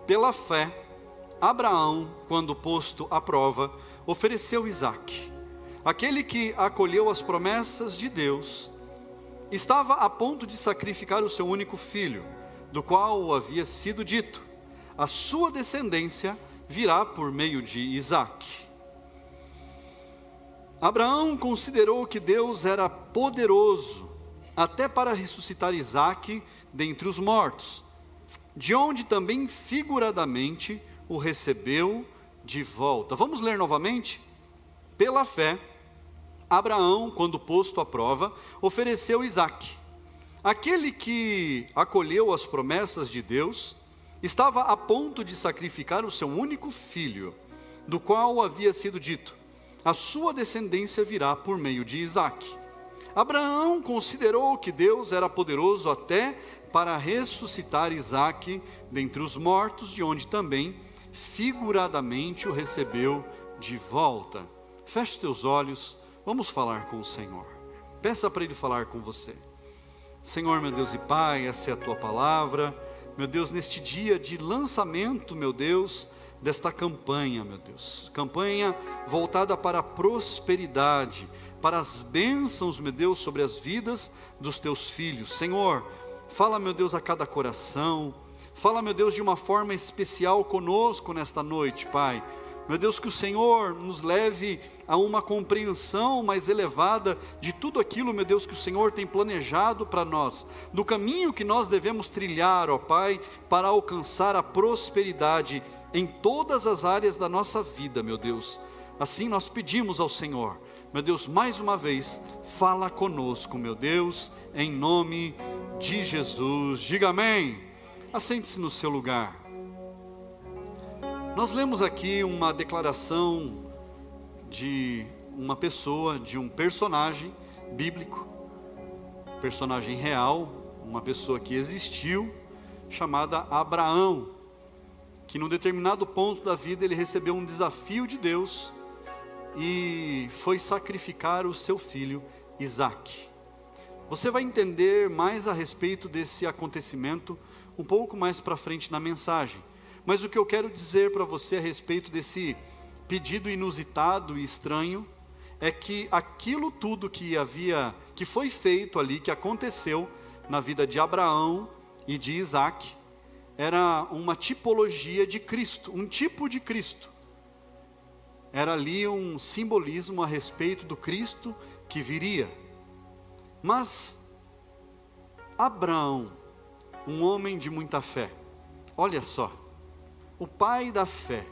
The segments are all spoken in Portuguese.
Pela fé, Abraão, quando posto à prova, ofereceu Isaque. Aquele que acolheu as promessas de Deus, estava a ponto de sacrificar o seu único filho, do qual havia sido dito: a sua descendência virá por meio de Isaque. Abraão considerou que Deus era poderoso até para ressuscitar Isaque dentre os mortos, de onde também figuradamente o recebeu de volta. Vamos ler novamente? Pela fé, Abraão, quando posto à prova, ofereceu Isaque. Aquele que acolheu as promessas de Deus, estava a ponto de sacrificar o seu único filho, do qual havia sido dito: a sua descendência virá por meio de Isaque. Abraão considerou que Deus era poderoso até para ressuscitar Isaque dentre os mortos, de onde também figuradamente o recebeu de volta. Feche teus olhos, vamos falar com o Senhor. Peça para Ele falar com você. Senhor, meu Deus e Pai, essa é a Tua palavra. Meu Deus, neste dia de lançamento, meu Deus, desta campanha, meu Deus, campanha voltada para a prosperidade, para as bênçãos, meu Deus, sobre as vidas dos Teus filhos. Senhor, fala, meu Deus, a cada coração, fala, meu Deus, de uma forma especial conosco nesta noite, Pai. Meu Deus, que o Senhor nos leve a uma compreensão mais elevada de tudo aquilo, meu Deus, que o Senhor tem planejado para nós, do caminho que nós devemos trilhar, ó Pai, para alcançar a prosperidade em todas as áreas da nossa vida, meu Deus. Assim nós pedimos ao Senhor, meu Deus, mais uma vez, fala conosco, meu Deus, em nome de Jesus. Diga amém. Assente-se no seu lugar. Nós lemos aqui uma declaração de uma pessoa, de um personagem bíblico, personagem real, uma pessoa que existiu, chamada Abraão, que num determinado ponto da vida ele recebeu um desafio de Deus e foi sacrificar o seu filho Isaque. Você vai entender mais a respeito desse acontecimento um pouco mais para frente na mensagem. Mas o que eu quero dizer para você a respeito desse pedido inusitado e estranho, é que aquilo tudo que foi feito ali, que aconteceu na vida de Abraão e de Isaque, era uma tipologia de Cristo, um tipo de Cristo. Era ali um simbolismo a respeito do Cristo que viria. Mas Abraão, um homem de muita fé, olha só, o pai da fé,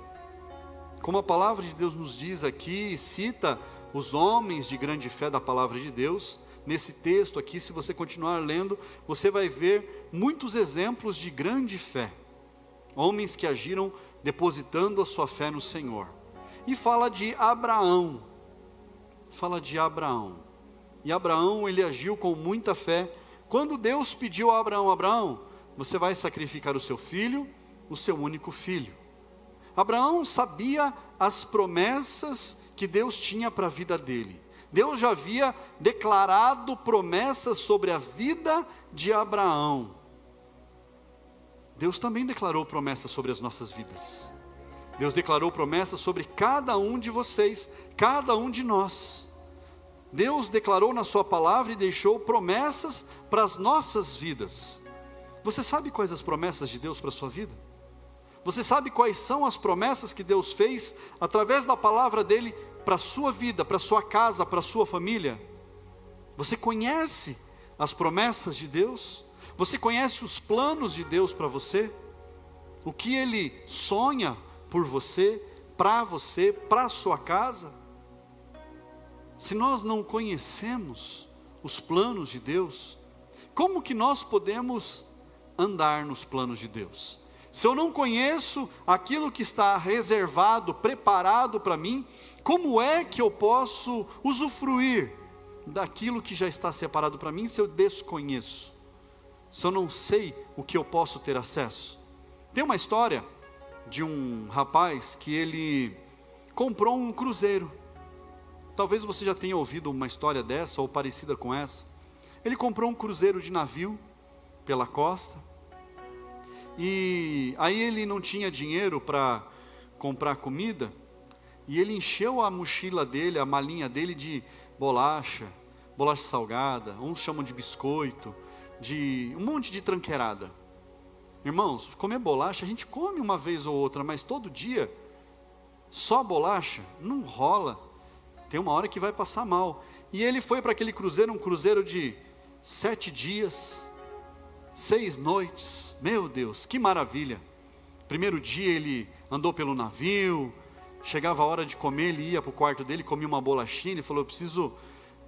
como a palavra de Deus nos diz aqui, cita os homens de grande fé da palavra de Deus, nesse texto aqui, se você continuar lendo, você vai ver muitos exemplos de grande fé, homens que agiram depositando a sua fé no Senhor. E fala de Abraão, e Abraão, ele agiu com muita fé. Quando Deus pediu a Abraão: Abraão, você vai sacrificar o seu filho, o seu único filho. Abraão sabia as promessas que Deus tinha para a vida dele. Deus já havia declarado promessas sobre a vida de Abraão. Deus também declarou promessas sobre as nossas vidas. Deus declarou promessas sobre cada um de vocês, cada um de nós. Deus declarou na sua palavra e deixou promessas para as nossas vidas. Você sabe quais as promessas de Deus para a sua vida? Você sabe quais são as promessas que Deus fez através da palavra dele para a sua vida, para a sua casa, para a sua família? Você conhece as promessas de Deus? Você conhece os planos de Deus para você? O que Ele sonha por você, para a sua casa? Se nós não conhecemos os planos de Deus, como que nós podemos andar nos planos de Deus? Se eu não conheço aquilo que está reservado, preparado para mim, como é que eu posso usufruir daquilo que já está separado para mim se eu desconheço? Se eu não sei o que eu posso ter acesso? Tem uma história de um rapaz que ele comprou um cruzeiro. Talvez você já tenha ouvido uma história dessa ou parecida com essa. Ele comprou um cruzeiro de navio pela costa. E aí ele não tinha dinheiro para comprar comida, e ele encheu a mochila dele, a malinha dele de bolacha salgada, uns chamam de biscoito, de um monte de tranqueirada. Irmãos, comer bolacha a gente come uma vez ou outra, mas todo dia, só bolacha, não rola. Tem uma hora que vai passar mal. E ele foi para aquele cruzeiro, um cruzeiro de 7 dias, 6 noites, meu Deus, que maravilha. Primeiro dia ele andou pelo navio, chegava a hora de comer, ele ia para o quarto dele, comia uma bolachinha, ele falou, eu preciso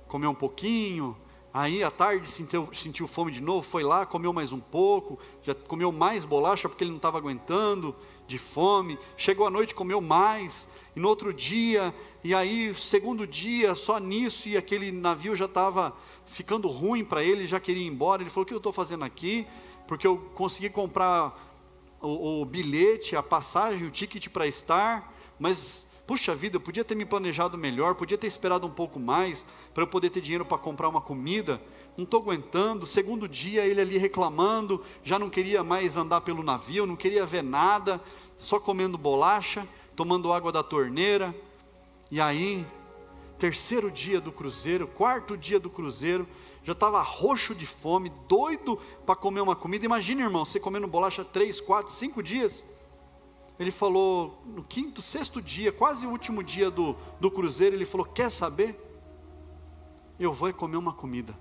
comer um pouquinho. Aí à tarde sentiu fome de novo, foi lá, comeu mais um pouco, já comeu mais bolacha porque ele não estava aguentando de fome. Chegou à noite, comeu mais, e no outro dia, e aí segundo dia, só nisso, e aquele navio já estava ficando ruim para ele, já queria ir embora. Ele falou, o que eu estou fazendo aqui? Porque eu consegui comprar o bilhete, a passagem, o ticket para estar, mas puxa vida, eu podia ter me planejado melhor, podia ter esperado um pouco mais, para eu poder ter dinheiro para comprar uma comida, não estou aguentando. Segundo dia, ele ali reclamando, já não queria mais andar pelo navio, não queria ver nada, só comendo bolacha, tomando água da torneira. E aí, terceiro dia do cruzeiro, quarto dia do cruzeiro, já estava roxo de fome, doido para comer uma comida. Imagina, irmão, você comendo bolacha 3, 4, 5 dias. Ele falou, no quinto, sexto dia, quase o último dia do cruzeiro, ele falou, quer saber? Eu vou comer uma comida,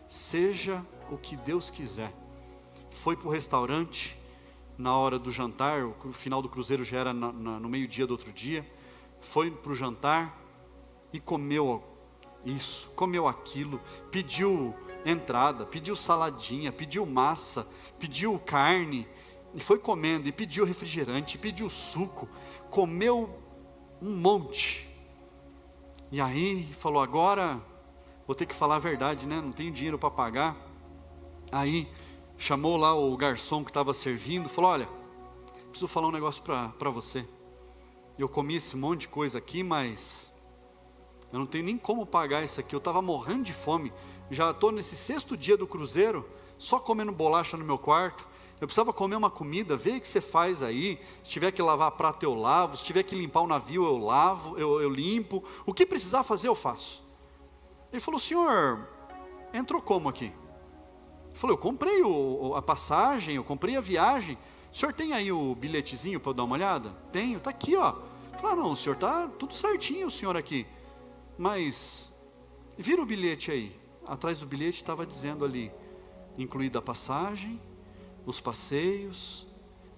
seja o que Deus quiser. Foi para o restaurante, na hora do jantar, o final do cruzeiro já era no meio-dia do outro dia, foi para o jantar e comeu isso, comeu aquilo, pediu entrada, pediu saladinha, pediu massa, pediu carne, e foi comendo, e pediu refrigerante, pediu suco, comeu um monte. E aí falou, agora vou ter que falar a verdade, né? Não tenho dinheiro para pagar. Aí chamou lá o garçom que estava servindo, falou, olha, preciso falar um negócio para você. Eu comi esse monte de coisa aqui, mas eu não tenho nem como pagar isso aqui. Eu estava morrendo de fome, já estou nesse sexto dia do cruzeiro, só comendo bolacha no meu quarto. Eu precisava comer uma comida, vê o que você faz aí. Se tiver que lavar prato eu lavo, se tiver que limpar o navio eu lavo, eu limpo. O que precisar fazer eu faço. Ele falou, senhor, entrou como aqui? Ele falou, eu comprei a passagem, eu comprei a viagem. O senhor tem aí o bilhetezinho para eu dar uma olhada? Tenho, está aqui ó. Ele falou, não, o senhor está tudo certinho, o senhor aqui. Mas, vira o bilhete aí. Atrás do bilhete estava dizendo ali, incluída a passagem, os passeios,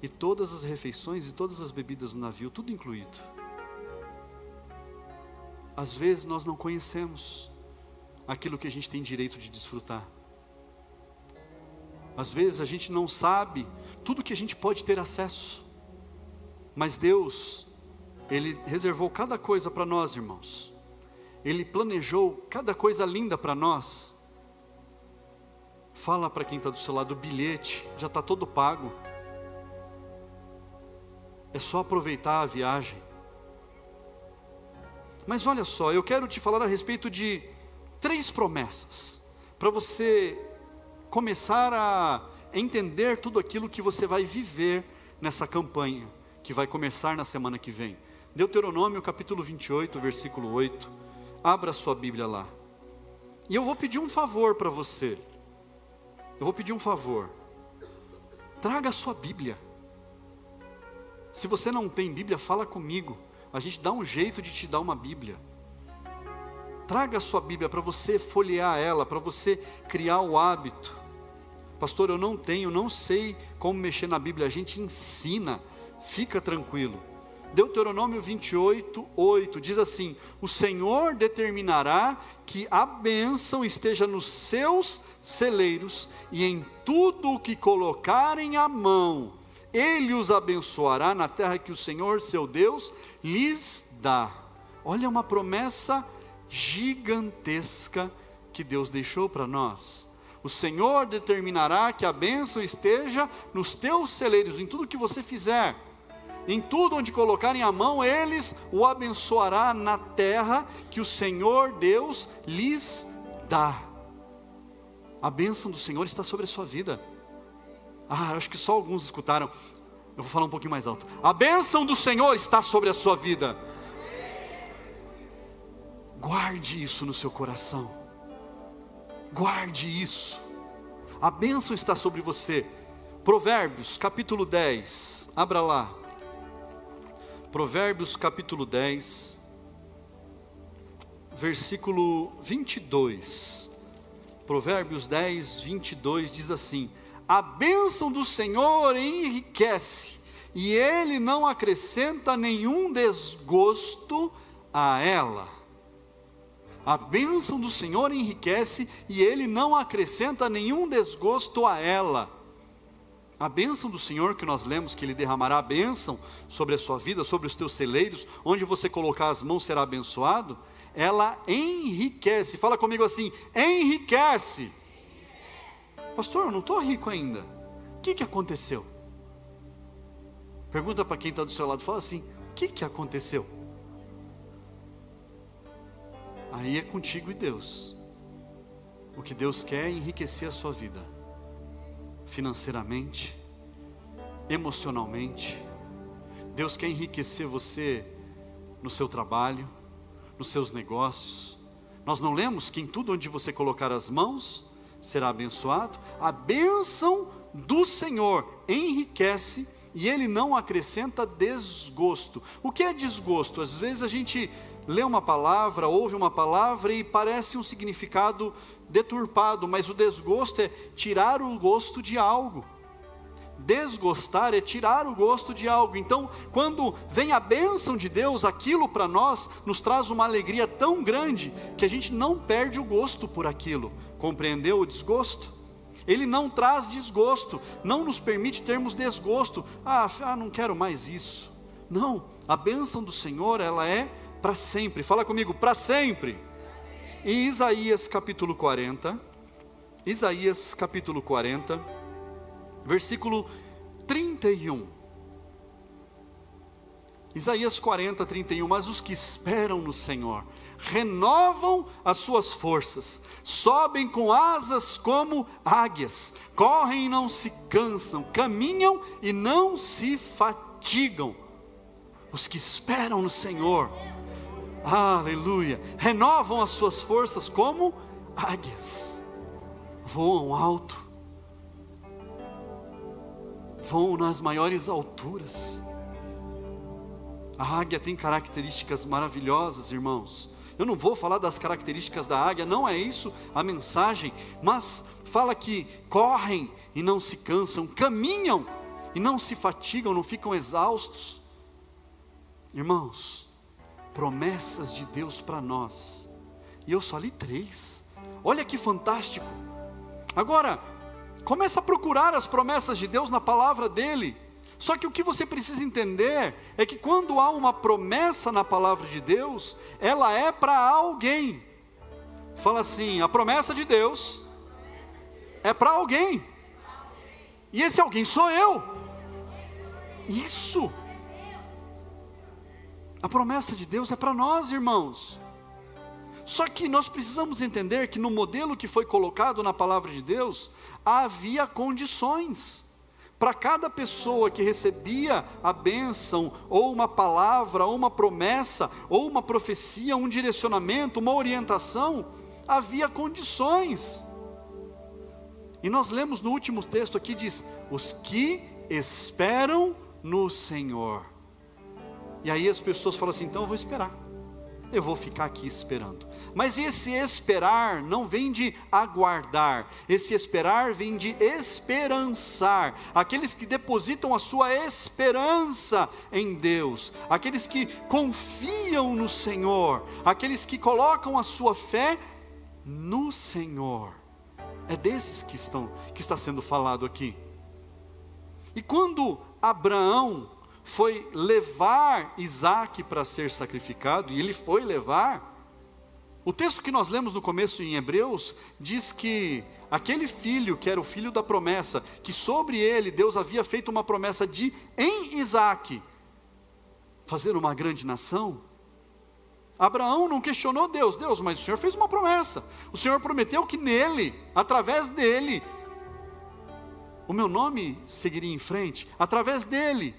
e todas as refeições e todas as bebidas no navio, tudo incluído. Às vezes nós não conhecemos aquilo que a gente tem direito de desfrutar. Às vezes a gente não sabe tudo que a gente pode ter acesso. Mas Deus, Ele reservou cada coisa para nós, irmãos. Ele planejou cada coisa linda para nós. Fala para quem está do seu lado, o bilhete já está todo pago. É só aproveitar a viagem. Mas olha só, eu quero te falar a respeito de 3 promessas, para você começar a entender tudo aquilo que você vai viver nessa campanha, que vai começar na semana que vem. Deuteronômio capítulo 28, versículo 8. Abra sua Bíblia lá. E eu vou pedir um favor para você. Eu vou pedir um favor. Traga a sua Bíblia. Se você não tem Bíblia, fala comigo. A gente dá um jeito de te dar uma Bíblia. Traga a sua Bíblia para você folhear ela, para você criar o hábito. Pastor, eu não tenho, não sei como mexer na Bíblia. A gente ensina, fica tranquilo. Deuteronômio 28, 8, diz assim: o Senhor determinará que a bênção esteja nos seus celeiros, e em tudo o que colocarem a mão, Ele os abençoará na terra que o Senhor, seu Deus, lhes dá. Olha uma promessa gigantesca que Deus deixou para nós. O Senhor determinará que a bênção esteja nos teus celeiros, em tudo que você fizer. Em tudo onde colocarem a mão, eles o abençoará na terra que o Senhor Deus lhes dá. A bênção do Senhor está sobre a sua vida. acho que só alguns escutaram. Eu vou falar um pouquinho mais alto. A bênção do Senhor está sobre a sua vida. Guarde isso no seu coração. Guarde isso. A bênção está sobre você. Provérbios capítulo 10. Abra lá. Provérbios capítulo 10. Versículo 22. Provérbios 10, 22 diz assim: a bênção do Senhor enriquece, e Ele não acrescenta nenhum desgosto a ela. A bênção do Senhor enriquece, e Ele não acrescenta nenhum desgosto a ela. A bênção do Senhor que nós lemos, que Ele derramará a bênção sobre a sua vida, sobre os teus celeiros, onde você colocar as mãos será abençoado, ela enriquece. Fala comigo assim: enriquece. Pastor, eu não estou rico ainda. O que aconteceu? Pergunta para quem está do seu lado, fala assim: o que aconteceu? Aí é contigo e Deus. O que Deus quer é enriquecer a sua vida, financeiramente, emocionalmente. Deus quer enriquecer você no seu trabalho, nos seus negócios. Nós não lemos que em tudo onde você colocar as mãos será abençoado? A bênção do Senhor enriquece, e Ele não acrescenta desgosto. O que é desgosto? Às vezes a gente lê uma palavra, ouve uma palavra e parece um significado deturpado, mas o desgosto é tirar o gosto de algo. Desgostar é tirar o gosto de algo. Então, quando vem a bênção de Deus, aquilo para nós nos traz uma alegria tão grande que a gente não perde o gosto por aquilo. Compreendeu o desgosto? Ele não traz desgosto, não nos permite termos desgosto. Não quero mais isso. Não, a bênção do Senhor, ela é para sempre. Fala comigo, para sempre. Em Isaías capítulo 40, Isaías capítulo 40, versículo 31. Isaías 40, 31. Mas os que esperam no Senhor renovam as suas forças, sobem com asas como águias, correm e não se cansam, caminham e não se fatigam. Os que esperam no Senhor, aleluia, renovam as suas forças como águias, voam alto, voam nas maiores alturas. A águia tem características maravilhosas, irmãos. Eu não vou falar das características da águia, não é isso a mensagem, mas fala que correm e não se cansam, caminham e não se fatigam, não ficam exaustos. Irmãos, promessas de Deus para nós, e eu só li 3, olha que fantástico. Agora, começa a procurar as promessas de Deus na palavra dEle. Só que o que você precisa entender é que quando há uma promessa na palavra de Deus, ela é para alguém. Fala assim: a promessa de Deus é para alguém, e esse alguém sou eu. Isso, a promessa de Deus é para nós, irmãos. Só que nós precisamos entender que no modelo que foi colocado na palavra de Deus, havia condições. Para cada pessoa que recebia a bênção, ou uma palavra, ou uma promessa, ou uma profecia, um direcionamento, uma orientação, havia condições. E nós lemos no último texto aqui, diz: os que esperam no Senhor. E aí as pessoas falam assim: então eu vou esperar, eu vou ficar aqui esperando. Mas esse esperar não vem de aguardar, esse esperar vem de esperançar. Aqueles que depositam a sua esperança em Deus, aqueles que confiam no Senhor, aqueles que colocam a sua fé no Senhor. É desses que está sendo falado aqui. E quando Abraão foi levar Isaque para ser sacrificado, e ele foi levar, o texto que nós lemos no começo em Hebreus, diz que aquele filho, que era o filho da promessa, que sobre ele Deus havia feito uma promessa de, em Isaque, fazer uma grande nação. Abraão não questionou Deus: Deus, mas o Senhor fez uma promessa, o Senhor prometeu que nele, através dele, o meu nome seguiria em frente, através dele,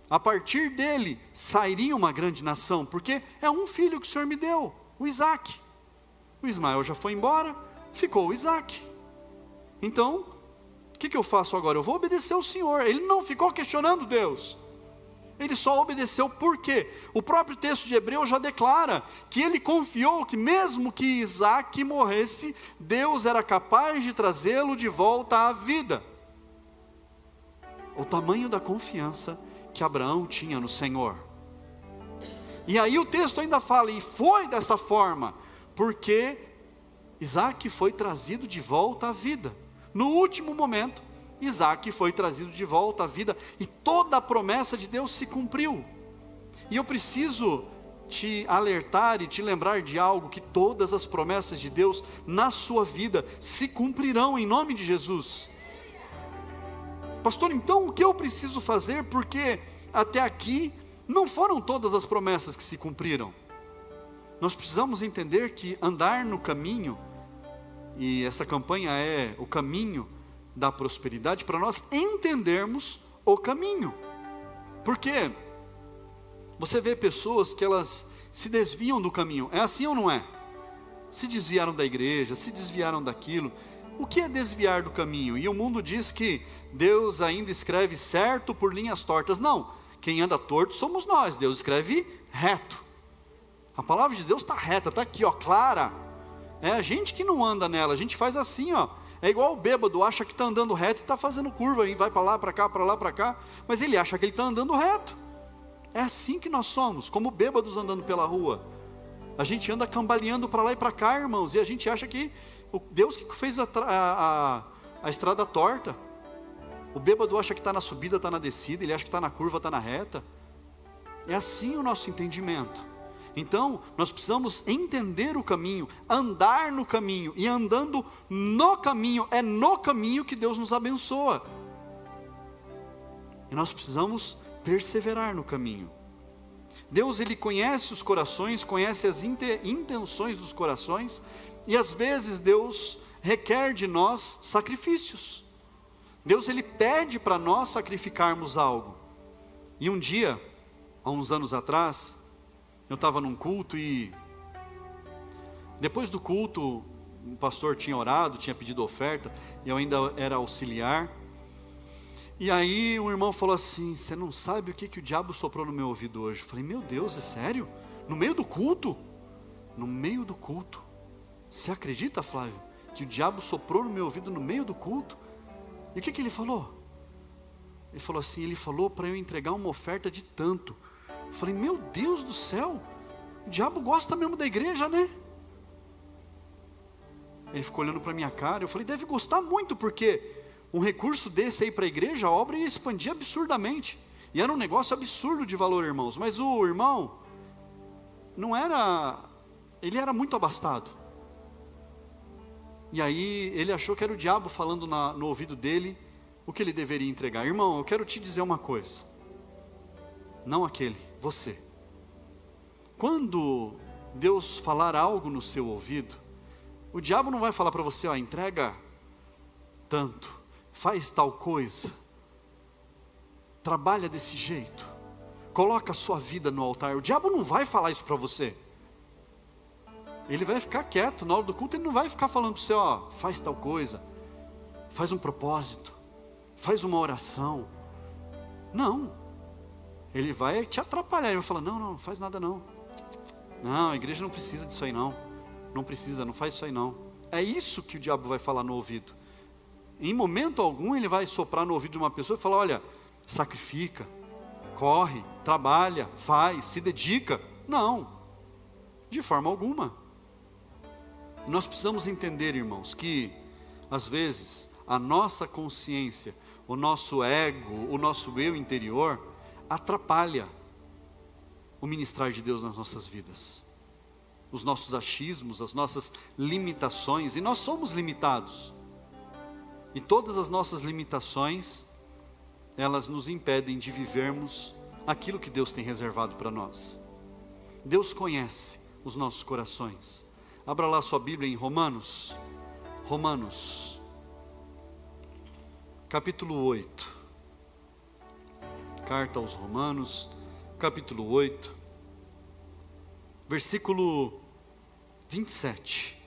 a partir dele, sairia uma grande nação, porque é um filho que o Senhor me deu, o Isaque. O Ismael já foi embora, ficou o Isaque. Então, o que eu faço agora? Eu vou obedecer ao Senhor. Ele não ficou questionando Deus, ele só obedeceu. Por quê? O próprio texto de Hebreus já declara que ele confiou que mesmo que Isaque morresse, Deus era capaz de trazê-lo de volta à vida. O tamanho da confiança que Abraão tinha no Senhor. E aí o texto ainda fala, e foi dessa forma, porque Isaque foi trazido de volta à vida. No último momento, Isaque foi trazido de volta à vida, e toda a promessa de Deus se cumpriu. E eu preciso te alertar e te lembrar de algo, que todas as promessas de Deus na sua vida se cumprirão em nome de Jesus. Pastor, então o que eu preciso fazer? Porque até aqui não foram todas as promessas que se cumpriram. Nós precisamos entender que andar no caminho, e essa campanha é o caminho da prosperidade, para nós entendermos o caminho. Porque você vê pessoas que elas se desviam do caminho, é assim ou não é? Se desviaram da igreja, se desviaram daquilo. O que é desviar do caminho? E o mundo diz que Deus ainda escreve certo por linhas tortas. Não, quem anda torto somos nós, Deus escreve reto. A palavra de Deus está reta, está aqui, ó, clara. É a gente que não anda nela, a gente faz assim, ó. É igual o bêbado, acha que está andando reto e está fazendo curva, e vai para lá, para cá, para lá, para cá, mas ele acha que ele está andando reto. É assim que nós somos, como bêbados andando pela rua. A gente anda cambaleando para lá e para cá, irmãos, e a gente acha que Deus que fez a estrada torta. O bêbado acha que está na subida, está na descida, ele acha que está na curva, está na reta. É assim o nosso entendimento. Então, nós precisamos entender o caminho, andar no caminho, e andando no caminho, é no caminho que Deus nos abençoa. E nós precisamos perseverar no caminho. Deus, Ele conhece os corações, conhece as intenções dos corações, e às vezes Deus requer de nós sacrifícios. Deus, Ele pede para nós sacrificarmos algo. E um dia, há uns anos atrás, eu estava num culto, e depois do culto, o pastor tinha orado, tinha pedido oferta, e eu ainda era auxiliar. E aí um irmão falou assim: você não sabe o que o diabo soprou no meu ouvido hoje? Eu falei: meu Deus, é sério? No meio do culto? No meio do culto. Você acredita, Flávio, que o diabo soprou no meu ouvido no meio do culto? E o que ele falou? Ele falou assim, ele falou para eu entregar uma oferta de tanto. Eu falei: meu Deus do céu, o diabo gosta mesmo da igreja, né? Ele ficou olhando para a minha cara. Eu falei: deve gostar muito, porque um recurso desse aí para a igreja, a obra ia expandir absurdamente. E era um negócio absurdo de valor, irmãos. Mas o irmão, ele era muito abastado. E aí ele achou que era o diabo falando no ouvido dele o que ele deveria entregar. Irmão, eu quero te dizer uma coisa. Não aquele, você. Quando Deus falar algo no seu ouvido, o diabo não vai falar para você: ó, entrega tanto, faz tal coisa, trabalha desse jeito, coloca a sua vida no altar. O diabo não vai falar isso para você. Ele vai ficar quieto, na hora do culto ele não vai ficar falando para você: ó, faz tal coisa, faz um propósito, faz uma oração. Não, ele vai te atrapalhar, ele vai falar: não faz nada não. Não, a igreja não precisa disso aí não. Não precisa, não faz isso aí não. É isso que o diabo vai falar no ouvido. Em momento algum ele vai soprar no ouvido de uma pessoa e falar: olha, sacrifica, corre, trabalha, faz, se dedica. Não, de forma alguma. Nós precisamos entender, irmãos, que às vezes a nossa consciência, o nosso ego, o nosso eu interior atrapalha o ministrar de Deus nas nossas vidas. Os nossos achismos, as nossas limitações, e nós somos limitados. E todas as nossas limitações, elas nos impedem de vivermos aquilo que Deus tem reservado para nós. Deus conhece os nossos corações. Abra lá sua Bíblia em Romanos. capítulo 8. Carta aos Romanos, capítulo 8, versículo 27.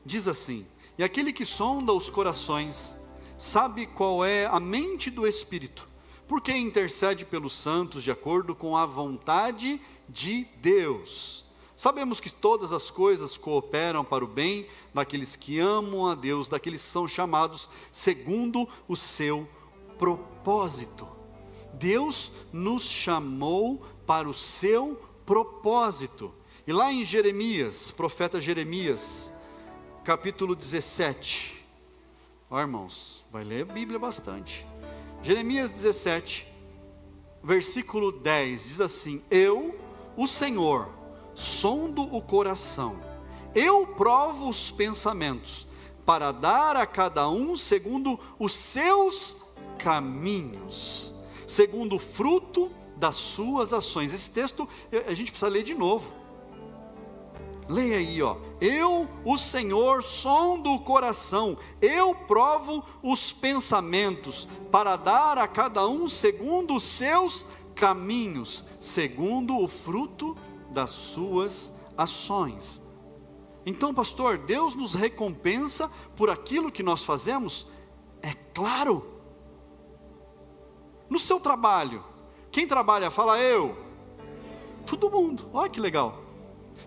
Diz assim: e aquele que sonda os corações, sabe qual é a mente do Espírito, porque intercede pelos santos de acordo com a vontade de Deus. Sabemos que todas as coisas cooperam para o bem daqueles que amam a Deus, daqueles que são chamados segundo o seu propósito. Deus nos chamou para o seu propósito. E lá em Jeremias, profeta Jeremias, capítulo 17. Ó, irmãos, vai ler a Bíblia bastante. Jeremias 17, versículo 10, diz assim: eu, o Senhor, sondo o coração, eu provo os pensamentos, para dar a cada um segundo os seus caminhos, segundo o fruto das suas ações. Esse texto a gente precisa ler de novo. Leia aí, ó. Eu, o Senhor, sondo o coração, eu provo os pensamentos, para dar a cada um segundo os seus caminhos, segundo o fruto das suas ações. Então, pastor, Deus nos recompensa por aquilo que nós fazemos? É claro. No seu trabalho, quem trabalha fala eu? Todo mundo, olha que legal.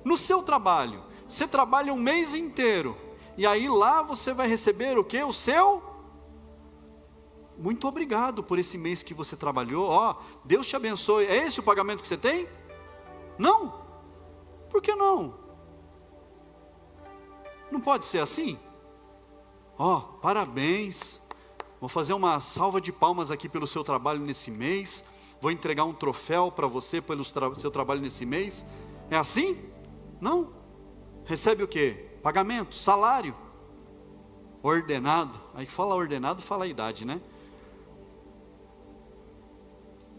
No seu trabalho, você trabalha um mês inteiro, e aí lá você vai receber o quê? O seu? Muito obrigado por esse mês que você trabalhou, ó, Deus te abençoe. É esse o pagamento que você tem? Não. Por que não? Não pode ser assim? Ó, parabéns, vou fazer uma salva de palmas aqui pelo seu trabalho nesse mês, vou entregar um troféu para você pelo seu trabalho nesse mês. É assim? Não. Recebe o quê? Pagamento, salário, ordenado. Aí que fala ordenado, fala a idade, né?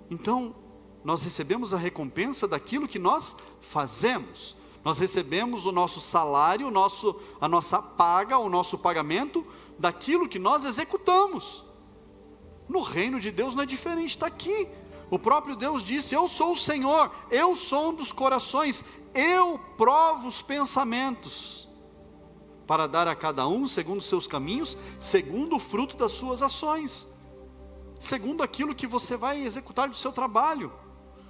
Então, nós recebemos a recompensa daquilo que nós fazemos. Nós recebemos o nosso salário, a nossa paga, o nosso pagamento daquilo que nós executamos. No reino de Deus não é diferente, está aqui. O próprio Deus disse: eu sou o Senhor, eu sondo os corações, eu provo os pensamentos, para dar a cada um segundo os seus caminhos, segundo o fruto das suas ações, segundo aquilo que você vai executar do seu trabalho,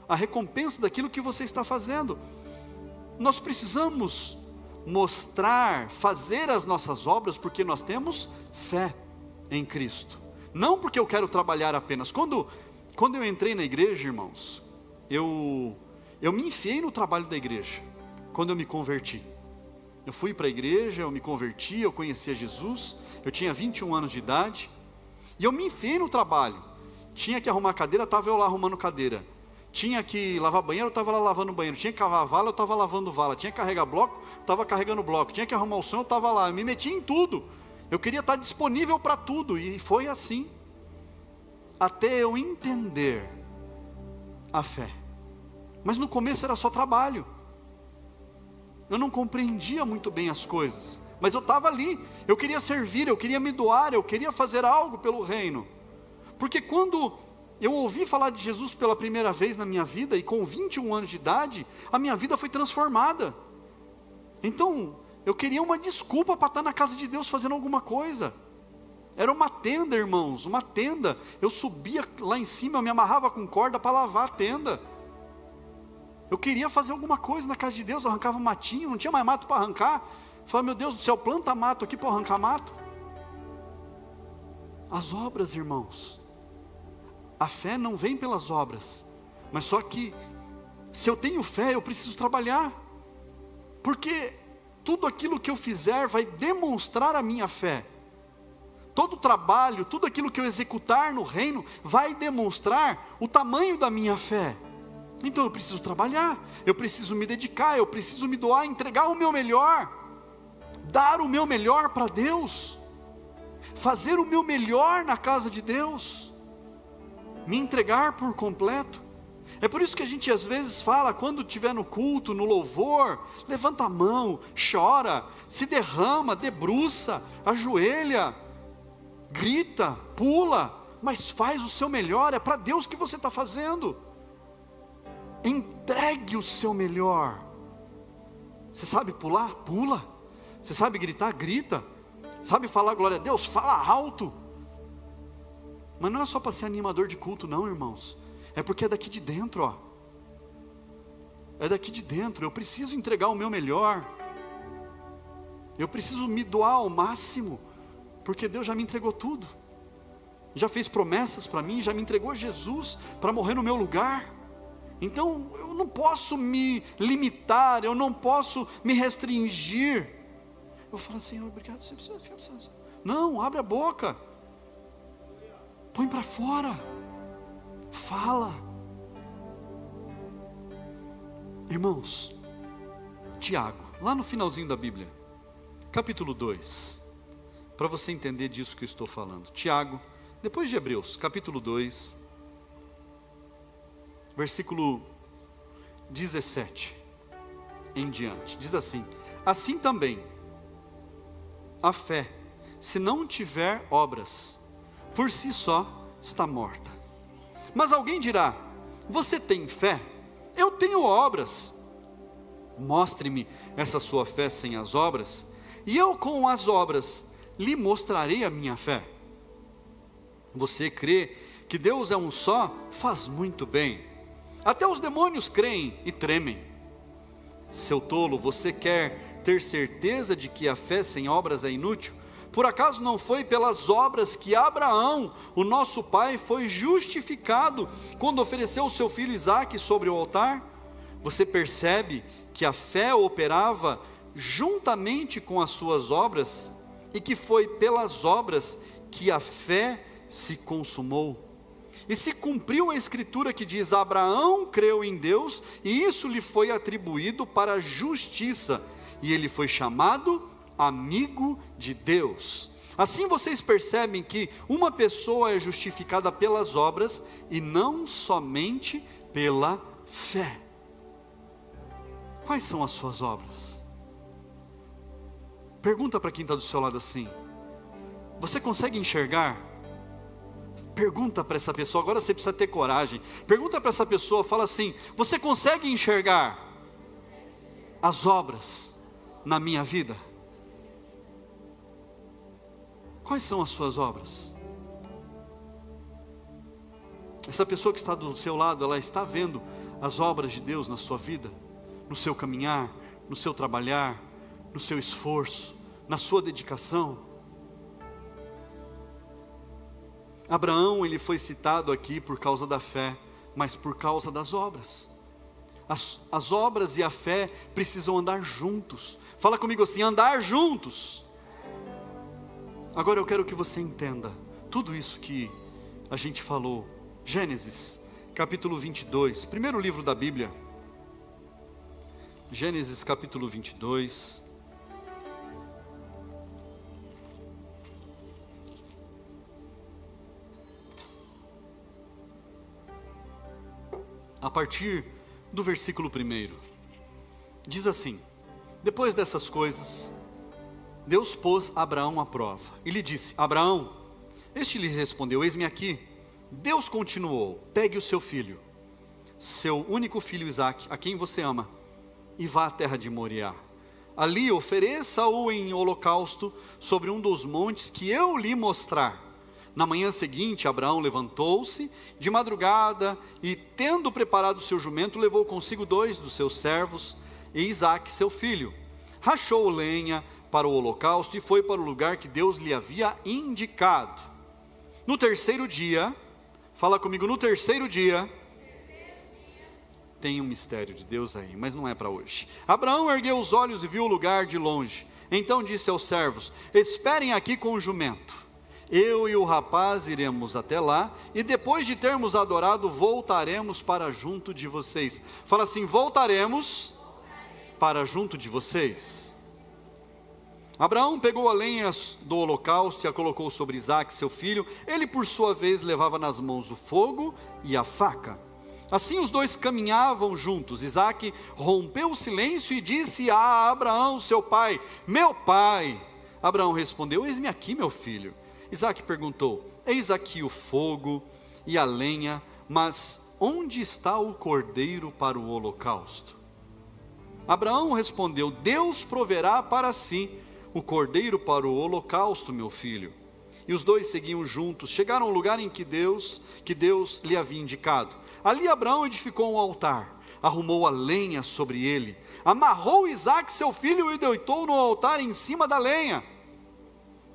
a recompensa daquilo que você está fazendo. Nós precisamos mostrar, fazer as nossas obras, porque nós temos fé em Cristo, não porque eu quero trabalhar apenas. Quando eu entrei na igreja, irmãos, eu me enfiei no trabalho da igreja, quando eu me converti. Eu fui para a igreja, eu me converti, eu conhecia Jesus, eu tinha 21 anos de idade, e eu me enfiei no trabalho. Tinha que arrumar cadeira, estava eu lá arrumando cadeira. Tinha que lavar banheiro, eu estava lá lavando banheiro. Tinha que cavar vala, eu estava lavando vala. Tinha que carregar bloco, eu estava carregando bloco. Tinha que arrumar o som, eu estava lá. Eu me meti em tudo. Eu queria estar disponível para tudo, e foi assim, até eu entender a fé. Mas no começo era só trabalho, eu não compreendia muito bem as coisas, mas eu estava ali, eu queria servir, eu queria me doar, eu queria fazer algo pelo reino. Porque quando eu ouvi falar de Jesus pela primeira vez na minha vida, e com 21 anos de idade, a minha vida foi transformada. Então, eu queria uma desculpa para estar na casa de Deus fazendo alguma coisa. Era uma tenda, irmãos, uma tenda. Eu subia lá em cima, eu me amarrava com corda para lavar a tenda. Eu queria fazer alguma coisa na casa de Deus, arrancava matinho, não tinha mais mato para arrancar. Falei: meu Deus do céu, planta mato aqui para arrancar mato. As obras, irmãos, a fé não vem pelas obras, mas só que, se eu tenho fé, eu preciso trabalhar, porque tudo aquilo que eu fizer vai demonstrar a minha fé. Todo trabalho, tudo aquilo que eu executar no reino, vai demonstrar o tamanho da minha fé. Então eu preciso trabalhar, eu preciso me dedicar, eu preciso me doar, entregar o meu melhor, dar o meu melhor para Deus, fazer o meu melhor na casa de Deus, me entregar por completo. É por isso que a gente às vezes fala, quando estiver no culto, no louvor, levanta a mão, chora, se derrama, debruça, ajoelha, grita, pula, mas faz o seu melhor, é para Deus que você está fazendo. Entregue o seu melhor. Você sabe pular? Pula. Você sabe gritar? Grita. Sabe falar glória a Deus? Fala alto. Mas não é só para ser animador de culto não, irmãos. É porque é daqui de dentro, ó. É daqui de dentro. Eu preciso entregar o meu melhor. Eu preciso me doar ao máximo, porque Deus já me entregou tudo. Já fez promessas para mim, já me entregou Jesus para morrer no meu lugar. Então eu não posso me limitar, eu não posso me restringir. Eu falo assim, obrigado, você precisa. Não, abre a boca. Põe para fora. Fala. Irmãos, Tiago, lá no finalzinho da Bíblia, capítulo 2, para você entender disso que eu estou falando. Tiago, depois de Hebreus, capítulo 2, versículo 17 em diante, diz assim: assim também, a fé, se não tiver obras, por si só está morta. Mas alguém dirá, você tem fé? Eu tenho obras. Mostre-me essa sua fé sem as obras, e eu com as obras lhe mostrarei a minha fé. Você crê que Deus é um só? Faz muito bem. Até os demônios creem e tremem. Seu tolo, você quer ter certeza de que a fé sem obras é inútil? Por acaso não foi pelas obras que Abraão, o nosso pai, foi justificado quando ofereceu o seu filho Isaque sobre o altar? Você percebe que a fé operava juntamente com as suas obras, e que foi pelas obras que a fé se consumou. E se cumpriu a escritura que diz: Abraão creu em Deus, e isso lhe foi atribuído para a justiça, e ele foi chamado amigo de Deus. Assim vocês percebem que uma pessoa é justificada pelas obras, e não somente pela fé. Quais são as suas obras? Pergunta para quem está do seu lado assim: você consegue enxergar? Pergunta para essa pessoa, agora você precisa ter coragem. Pergunta para essa pessoa, fala assim: você consegue enxergar as obras na minha vida? Quais são as suas obras? Essa pessoa que está do seu lado, ela está vendo as obras de Deus na sua vida, no seu caminhar, no seu trabalhar, no seu esforço, na sua dedicação. Abraão, ele foi citado aqui por causa da fé, mas por causa das obras. As obras e a fé precisam andar juntos. Fala comigo assim: andar juntos. Agora eu quero que você entenda tudo isso que a gente falou. Gênesis, capítulo 22, primeiro livro da Bíblia. Gênesis, capítulo 22. A partir do versículo 1, diz assim: depois dessas coisas, Deus pôs Abraão à prova, e lhe disse: Abraão, este lhe respondeu: eis-me aqui. Deus continuou: pegue o seu filho, seu único filho Isaque, a quem você ama, e vá à terra de Moriá. Ali ofereça-o em holocausto sobre um dos montes que eu lhe mostrar. Na manhã seguinte, Abraão levantou-se de madrugada e, tendo preparado seu jumento, levou consigo 2 dos seus servos e Isaque, seu filho. Rachou lenha para o holocausto e foi para o lugar que Deus lhe havia indicado. No terceiro dia, fala comigo, no terceiro dia, tem um mistério de Deus aí, mas não é para hoje. Abraão ergueu os olhos e viu o lugar de longe. Então disse aos servos: esperem aqui com o jumento. Eu e o rapaz iremos até lá, e depois de termos adorado, voltaremos para junto de vocês. Fala assim: voltaremos para junto de vocês. Abraão pegou a lenha do holocausto e a colocou sobre Isaque, seu filho. Ele, por sua vez, levava nas mãos o fogo e a faca. Assim os dois caminhavam juntos. Isaque rompeu o silêncio e disse a Abraão, seu pai: meu pai. Abraão respondeu: eis-me aqui, meu filho. Isaque perguntou: eis aqui o fogo e a lenha, mas onde está o cordeiro para o holocausto? Abraão respondeu: Deus proverá para si o cordeiro para o holocausto, meu filho. E os dois seguiam juntos, chegaram ao lugar em que Deus lhe havia indicado. Ali Abraão edificou um altar, arrumou a lenha sobre ele, amarrou Isaque seu filho e deitou no altar em cima da lenha.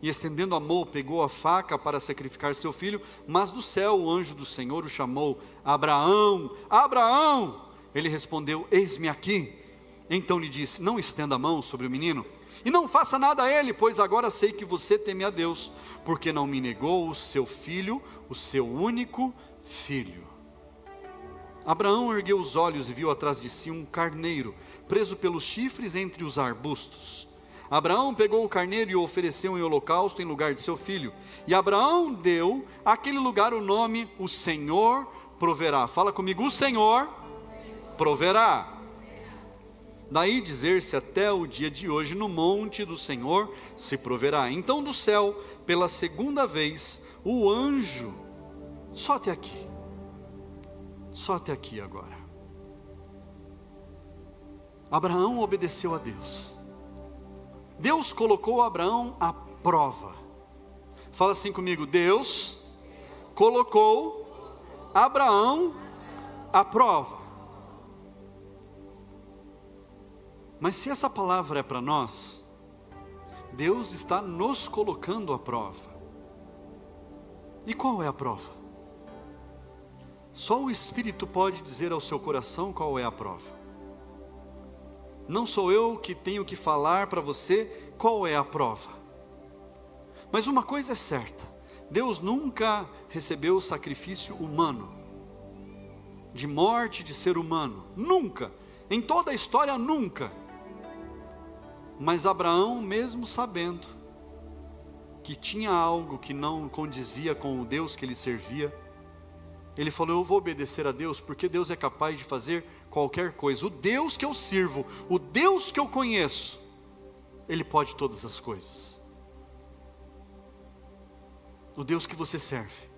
E estendendo a mão, pegou a faca para sacrificar seu filho, mas do céu o anjo do Senhor o chamou: Abraão, Abraão! Ele respondeu: eis-me aqui. Então lhe disse: não estenda a mão sobre o menino, e não faça nada a ele, pois agora sei que você teme a Deus, porque não me negou o seu filho, o seu único filho. Abraão ergueu os olhos e viu atrás de si um carneiro, preso pelos chifres entre os arbustos. Abraão pegou o carneiro e o ofereceu em holocausto em lugar de seu filho. E Abraão deu àquele lugar o nome: o Senhor proverá. Fala comigo: o Senhor proverá. Daí dizer-se até o dia de hoje: no monte do Senhor se proverá. Então do céu, pela segunda vez, o anjo, só até aqui agora. Abraão obedeceu a Deus. Deus colocou Abraão à prova. Fala assim comigo: Deus colocou Abraão à prova. Mas se essa palavra é para nós, Deus está nos colocando à prova. E qual é a prova? Só o Espírito pode dizer ao seu coração qual é a prova. Não sou eu que tenho que falar para você qual é a prova. Mas uma coisa é certa: Deus nunca recebeu sacrifício humano, de morte de ser humano, nunca, em toda a história nunca. Mas Abraão, mesmo sabendo que tinha algo que não condizia com o Deus que ele servia, ele falou: eu vou obedecer a Deus, porque Deus é capaz de fazer qualquer coisa. O Deus que eu sirvo, o Deus que eu conheço, Ele pode todas as coisas. O Deus que você serve,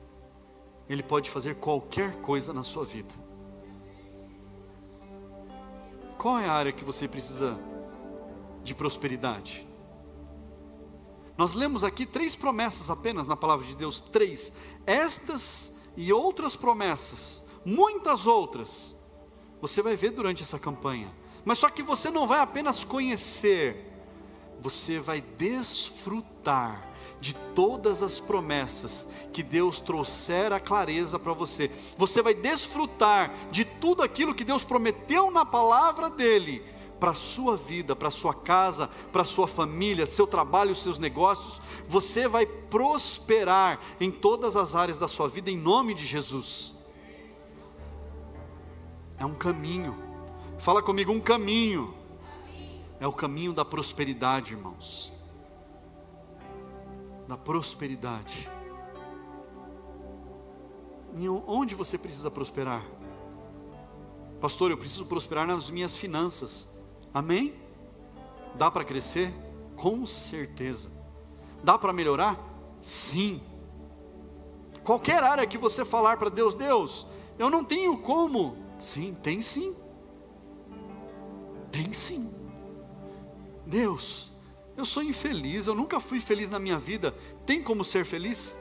Ele pode fazer qualquer coisa na sua vida. Qual é a área que você precisa de prosperidade? Nós lemos aqui 3 promessas apenas na palavra de Deus, 3. Estas e outras promessas, muitas outras, você vai ver durante essa campanha. Mas só que você não vai apenas conhecer, você vai desfrutar de todas as promessas que Deus trouxer a clareza para você. Você vai desfrutar de tudo aquilo que Deus prometeu na palavra dEle, para a sua vida, para a sua casa, para a sua família, seu trabalho, seus negócios. Você vai prosperar em todas as áreas da sua vida, em nome de Jesus. É um caminho. Fala comigo: um caminho. É o caminho da prosperidade, irmãos. Da prosperidade. Onde você precisa prosperar? Pastor, eu preciso prosperar nas minhas finanças. Amém? Dá para crescer? Com certeza. Dá para melhorar? Sim. Qualquer área que você falar para Deus: Deus, eu não tenho como. Sim, tem sim. Tem sim. Deus, eu sou infeliz, eu nunca fui feliz na minha vida. Tem como ser feliz?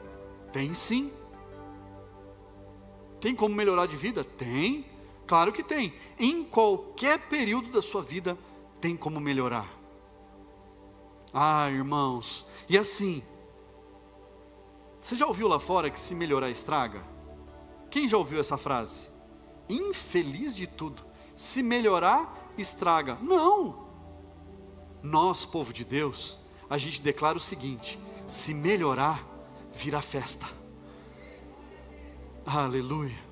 Tem sim. Tem como melhorar de vida? Tem. Claro que tem. Em qualquer período da sua vida, tem como melhorar. Ah, irmãos, e assim, você já ouviu lá fora que se melhorar estraga? Quem já ouviu essa frase? Infeliz de tudo, se melhorar estraga. Não. Nós, povo de Deus, a gente declara o seguinte: se melhorar, vira festa. Aleluia.